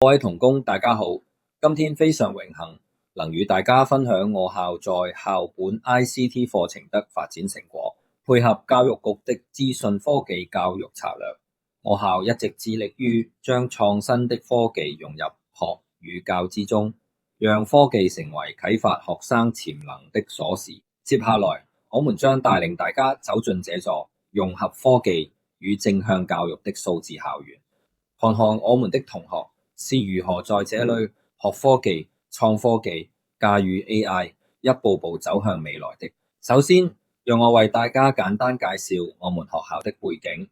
各位同工，大家好，今天非常榮幸能與大家分享我校在校本 ICT 課程的發展成果，配合教育局的資訊科技教育策略。我校一直致力於將創新的科技融入學與教之中，讓科技成為啟發學生潛能的鎖匙。接下來，我們將帶領大家走進這座融合科技與正向教育的數字校園，看看我們的同學是如何在這裏學科技、創科技、駕馭 AI，一步步走向未來的。首先，讓我為大家簡單介紹我們學校的背景。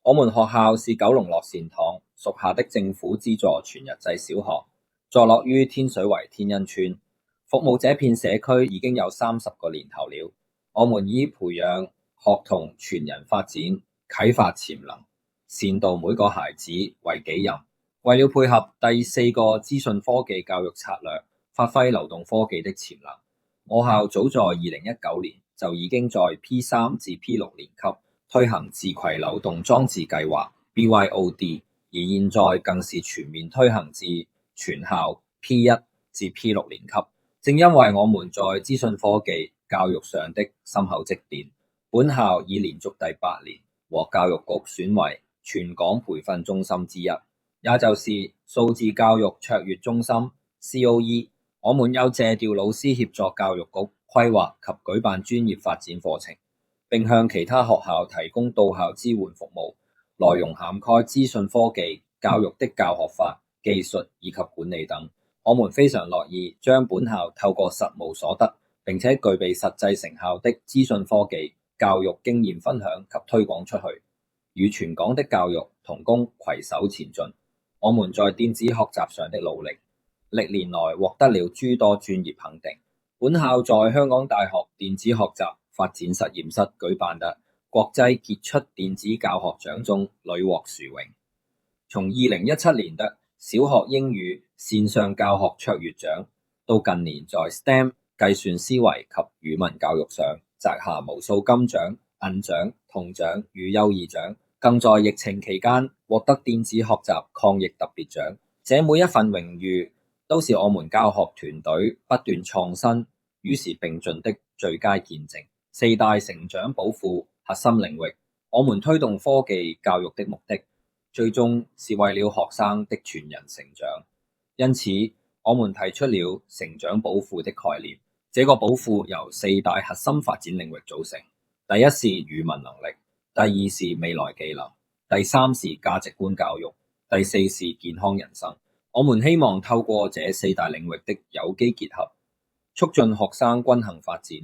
我們學校是九龍樂善堂屬下的政府資助全日制小學，坐落於天水圍天恩村，服務這片社區已經有30個年頭了。我們以培養學童全人發展、啟發潛能、善導每個孩子為己任。為了配合第4個資訊科技教育策略，發揮流動科技的潛能，我校早在2019年就已經在 P3 至 P6 年級推行自攜流動裝置計劃 BYOD， 而現在更是全面推行至全校 P1 至 P6 年級。正因為我們在資訊科技教育上的深厚積澱，本校已連續第8年獲教育局選為全港培訓中心之一，也就是數字教育卓越中心 COE。 我們又借調老師協助教育局規劃及舉辦專業發展課程，並向其他學校提供到校支援服務，內容涵蓋資訊科技教育的教學法、技術以及管理等。我們非常樂意將本校透過實務所得並且具備實際成效的資訊科技教育經驗分享及推廣出去，與全港的教育同工攜手前進。我們在電子學習上的努力，歷年來獲得了諸多專業肯定。本校在香港大學電子學習發展實驗室舉辦的國際傑出電子教學獎中屢獲殊榮。從2017年的小學英語線上教學卓越獎，到近年在 STEM 計算思維及語文教育上摘下無數金獎、銀獎、銅獎與優異獎，更在疫情期間獲得電子學習抗疫特別獎。這每一份榮譽都是我們教學團隊不斷創新、與時並進的最佳見證。4大成長寶庫核心領域，我們推動科技教育的目的，最終是為了學生的全人成長。因此，我們提出了成長寶庫的概念。這個寶庫由4大核心發展領域組成。第一是語文能力，第二是未來技能，第三是價值觀教育，第四是健康人生。我們希望透過這4大領域的有機結合，促進學生均衡發展。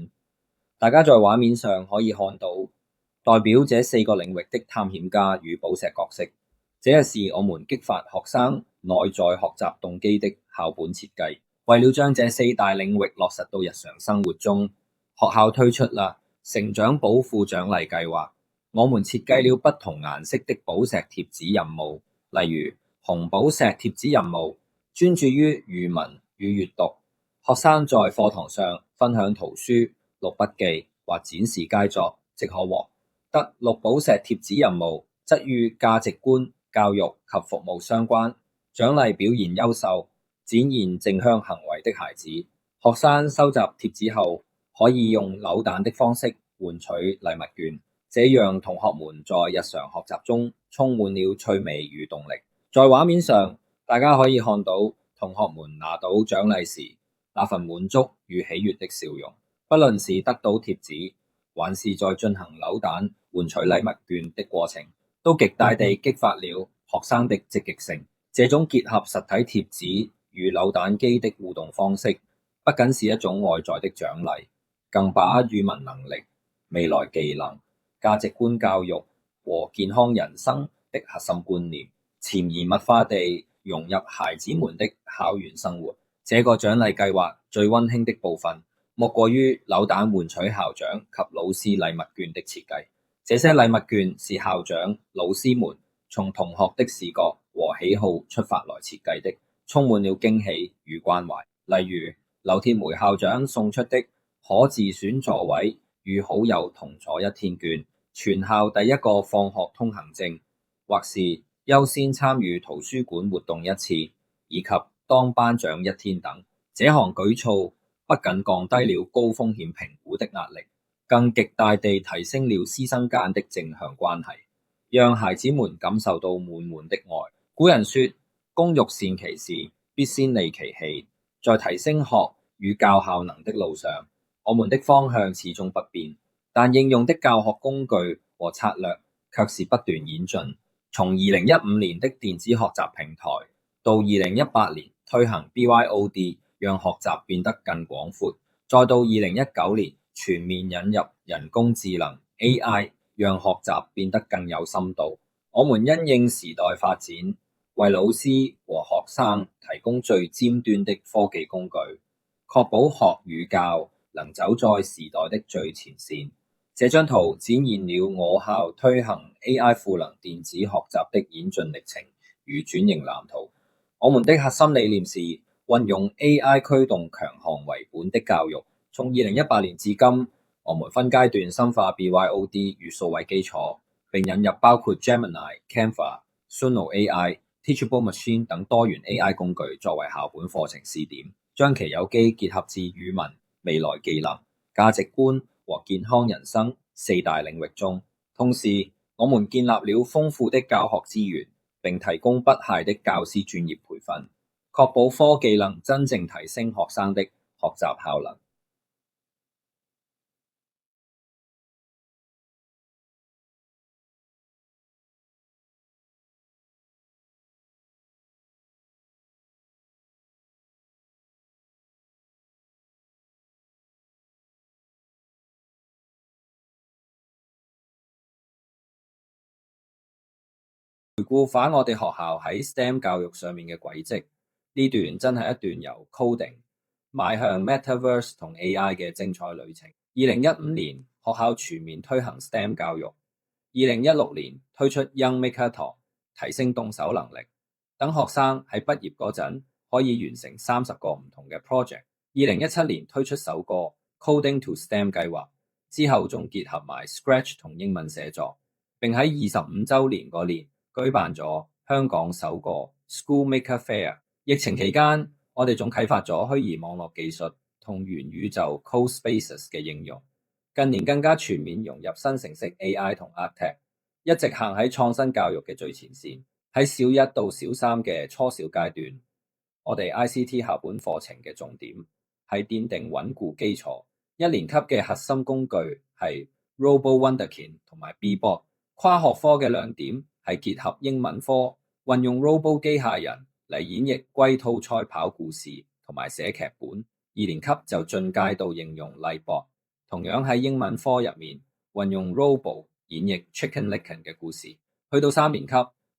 大家在畫面上可以看到代表這4個領域的探險家與寶石角色，這是我們激發學生內在學習動機的校本設計。為了將這4大領域落實到日常生活中，學校推出了成長寶庫獎勵計劃。我們設計了不同顏色的寶石貼紙任務，例如紅寶石貼紙任務專注於語文與閱讀，學生在課堂上分享圖書、錄筆記或展示佳作即可獲得。綠寶石貼紙任務則與價值觀、教育及服務相關，獎勵表現優秀、展現正向行為的孩子。學生收集貼紙後，可以用扭蛋的方式換取禮物券，這樣同學們在日常學習中充滿了趣味與動力。在畫面上，大家可以看到同學們拿到獎勵時那份滿足與喜悅的笑容，不論是得到貼紙，還是在進行扭蛋換取禮物券的過程，都極大地激發了學生的積極性。這種結合實體貼紙與扭蛋機的互動方式，不僅是一種外在的獎勵，更把語文能力、未來技能、價值觀教育和健康人生的核心觀念潛移默化地融入孩子們的校園生活。這個獎勵計劃最溫馨的部分，莫過於扭蛋換取校長及老師禮物券的設計。這些禮物券是校長、老師們從同學的視覺和喜好出發來設計的，充滿了驚喜與關懷。例如劉鐵梅校長送出的可自選座位與好友同坐1天券、全校第一個放學通行證，或是優先參與圖書館活動1次，以及當班長一天等。這項舉措不僅降低了高風險評估的壓力，更極大地提升了師生間的正向關係，讓孩子們感受到滿滿的愛。古人說：工欲善其事，必先利其器。在提升學與教效能的路上，我們的方向始終不變，但應用的教學工具和策略卻是不斷演進。從2015年的電子學習平台，到2018年推行 BYOD， 讓學習變得更廣闊，再到2019年全面引入人工智能 AI， 讓學習變得更有深度。我們因應時代發展，為老師和學生提供最尖端的科技工具，確保學與教能走在時代的最前線。這張圖展現了我校推行 AI 賦能電子學習的演進歷程與轉型藍圖。我們的核心理念是運用 AI 驅動強項為本的教育。從2018年至今，我們分階段深化 BYOD 與數位基礎，並引入包括 Gemini、Canva、Suno AI、Teachable Machine 等多元 AI 工具作為校本課程試點，將其有機結合至語文、未來技能、價值觀和健康人生4大領域中。同時，我們建立了豐富的教學資源，並提供不懈的教師專業培訓，確保科技能真正提升學生的學習效能。回顧返我哋學校喺 STEM 教育上面嘅軌跡，呢段真係一段由 coding 邁向 Metaverse 同 AI 嘅精彩旅程。2015年學校全面推行 STEM 教育，2016年推出 Young Makeathon 提升動手能力，等學生喺畢業嗰陣可以完成30個唔同嘅 project。2017年推出首個 Coding to STEM 計劃，之後仲結合埋 Scratch 同英文寫作，並喺25週年嗰年舉辦咗香港首個 School Maker Fair。疫情期間，我哋仲啟發咗虛擬網絡技術同元宇宙 CoSpaces 嘅應用。近年更加全面融入生成式 AI 同 ArtTech， 一直行喺創新教育嘅最前線。喺小1到小3嘅初小階段，我哋 ICT 校本課程嘅重點係奠定穩固基礎。1年級嘅核心工具係 Robo Wonderkin 同埋 Bboard。跨學科嘅亮點係結合英文科，運用 Robo 機械人嚟演繹龜兔賽跑故事同埋寫劇本。2年級就進階到應用 Lightboard， 同樣喺英文科入面運用 Robo 演繹 Chicken Licken 嘅故事。去到3年級，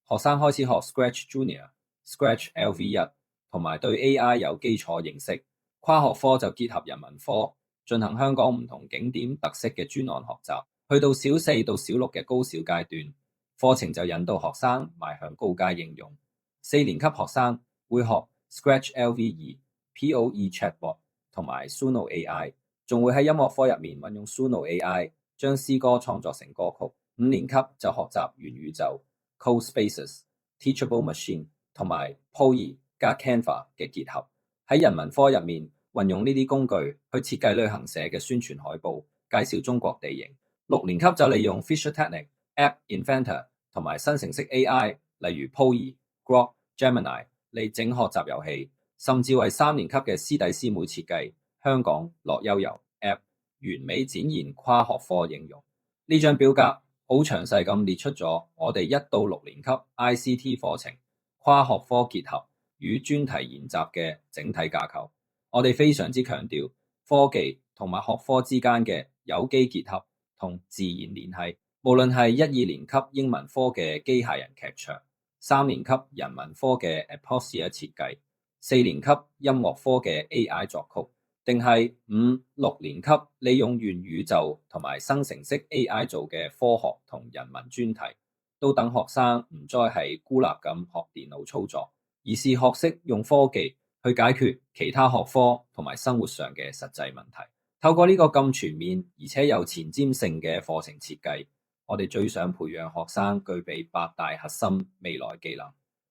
學生開始學 Scratch Junior、Scratch LV1， 同埋對 AI 有基礎認識。跨學科就結合人文科，進行香港唔同景點特色嘅專案學習。去到小4到小6嘅高小階段，課程就引導學生邁向高階應用。4年級學生會學 Scratch LV2、POE Chatbot 同埋 Suno AI， 仲會喺音樂科入面運用 Suno AI 將詩歌創作成歌曲。5年級就學習元宇宙、CoSpaces、Teachable Machine 同埋 POE 加 Canva 嘅結合。喺人文科入面運用呢啲工具去設計旅行社嘅宣傳海報，介紹中國地形。6年級就利用 Fisher Technic、App Inventor 同埋生成式 AI， 例如 POE、Grok、Gemini 嚟整學習遊戲，甚至為3年級嘅師弟師妹設計香港樂悠遊 App， 完美展現跨學科應用。呢張表格好詳細咁列出咗我哋1到6年級 ICT 課程跨學科結合與專題研習嘅整體架構。我哋非常之強調科技同埋學科之間嘅有機結合同自然聯繫。無論係1、2年級英文科嘅機械人劇場，3年級人文科嘅 Aposia 設計，4年級音樂科嘅 AI 作曲，定係5、6年級利用元宇宙同埋生成式 AI 做嘅科學同人文專題，都等學生唔再係孤立咁學電腦操作，而是學識用科技去解決其他學科同埋生活上嘅實際問題。透過呢個咁全面而且有前瞻性嘅課程設計，我哋最想培養學生具備8大核心未來技能。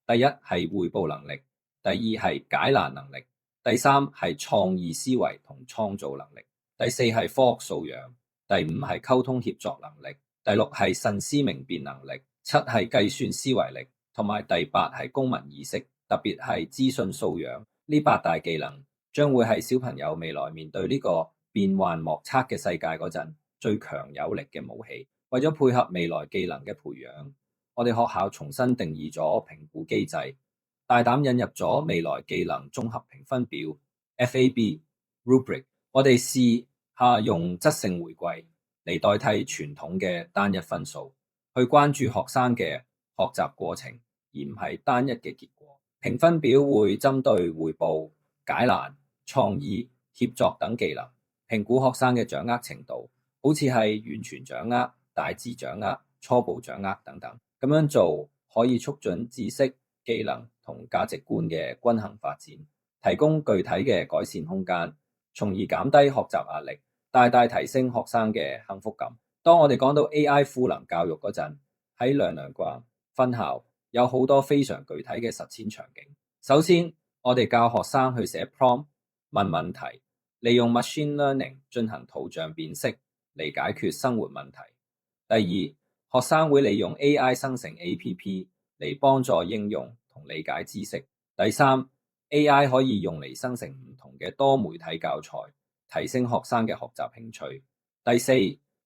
第一係彙報能力，第二係解難能力，第三係創意思維同創造能力，第四係科學素養，第五係溝通協作能力，第六係慎思明辨能力，七係計算思維力，同埋第八係公民意識，特別係資訊素養。呢八大技能將會係小朋友未來面對呢個變幻莫測嘅世界嗰陣最強有力嘅武器。為咗配合未來技能嘅培養，我哋學校重新定義咗評估機制，大膽引入咗未來技能綜合評分表 FAB Rubric。我哋試下用質性回饋嚟代替傳統嘅單一分數，去關注學生嘅學習過程，而唔係單一嘅結果。評分表會針對彙報、解難、創意、協作等技能，評估學生嘅掌握程度，好似係完全掌握、大致掌握、初步掌握等等。咁樣做可以促進知識、技能同價值觀嘅均衡發展，提供具體嘅改善空間，從而減低學習壓力，大大提升學生嘅幸福感。當我哋講到 AI 賦能教育嗰陣，喺娘娘關分校有好多非常具體嘅實踐場景。首先，我哋教學生去寫 prompt 問問題，利用 machine learning 進行圖像辨識嚟解決生活問題。第二，學生會利用 AI 生成 APP 嚟幫助應用同理解知識。第三，AI 可以用嚟生成唔同嘅多媒體教材，提升學生嘅學習興趣。第四，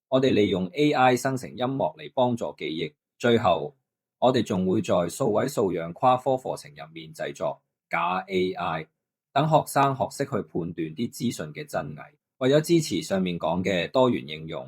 我哋利用 AI 生成音樂嚟幫助記憶。最後，我哋仲會在數位素養跨科課程入面製作假 AI， 等學生學識去判斷啲資訊嘅真偽。為咗支持上面講嘅多元應用，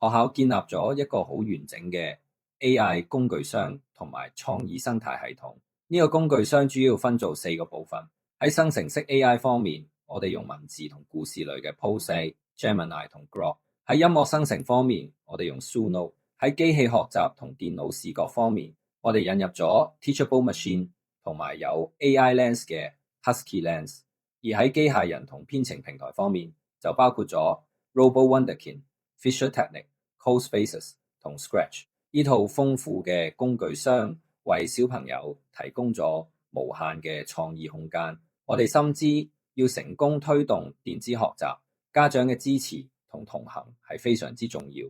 學校建立咗一個好完整嘅 AI 工具箱同埋創意生態系統。呢個工具箱主要分做4個部分。喺生成式 AI 方面，我哋用文字同故事類嘅 Prose、Gemini 同 Grok。喺音樂生成方面，我哋用 Suno。喺機器學習同電腦視覺方面，我哋引入咗 Teachable Machine 同埋有 AI Lens 嘅 Husky Lens。而喺機械人同編程平台方面，就包括咗 RoboWunderkind、Fisher Technic、Codespaces 同 Scratch。呢套豐富嘅工具箱為小朋友提供咗無限嘅創意空間。我哋深知要成功推動電子學習，家長嘅支持同同行係非常之重要。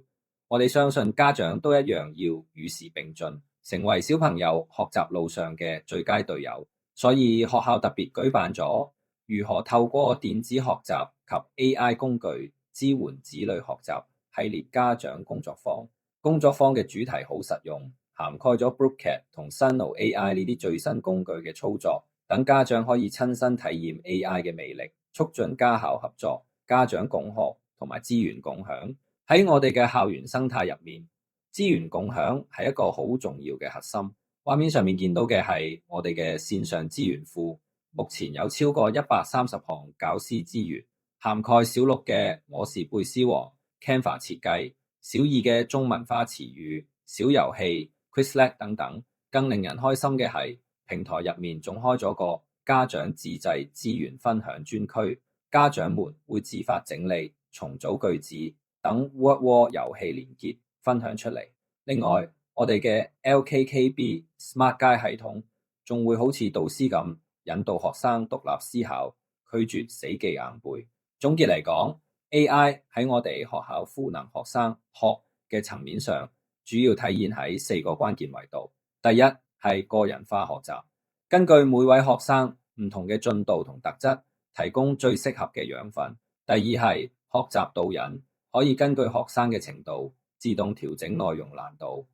我哋相信家長都一樣要與時並進，成為小朋友學習路上嘅最佳隊友。所以學校特別舉辦咗如何透過電子學習及 AI 工具支援子女學習系列家長工作坊。工作坊嘅主題好實用，涵蓋咗 Brookcat 同 Suno AI 呢啲最新工具嘅操作，等家長可以親身體驗 AI 嘅魅力，促進家校合作、家長共學同埋資源共享。喺我哋嘅校園生態入面，資源共享係一個好重要嘅核心。畫面上面見到嘅係我哋嘅線上資源庫，目前有超過130項教師資源，涵蓋小六嘅我是貝斯王、Canva 設計，小二嘅中文化詞語、小遊戲、Quizlet 等等。更令人開心嘅係，平台入面仲開咗個家長自製資源分享專區，家長們會自發整理、重組句子等 WordWall 遊戲連結分享出嚟。另外，我哋嘅 LKKB Smart Guide 系統仲會好似導師咁引導學生獨立思考，拒絕死記硬背。總結嚟講，AI 喺我哋學校賦能學生學嘅層面上，主要體現喺4個關鍵維度。第一係個人化學習，根據每位學生唔同嘅進度同特質，提供最適合嘅養分。第二係學習導引，可以根據學生嘅程度自動調整內容難度。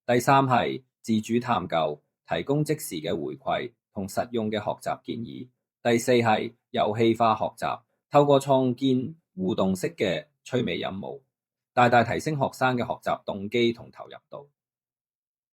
第三係自主探究，提供即時嘅回饋同實用嘅學習建議。第四係遊戲化學習，透過創建互動式嘅趣味任務，大大提升學生嘅學習動機同投入度。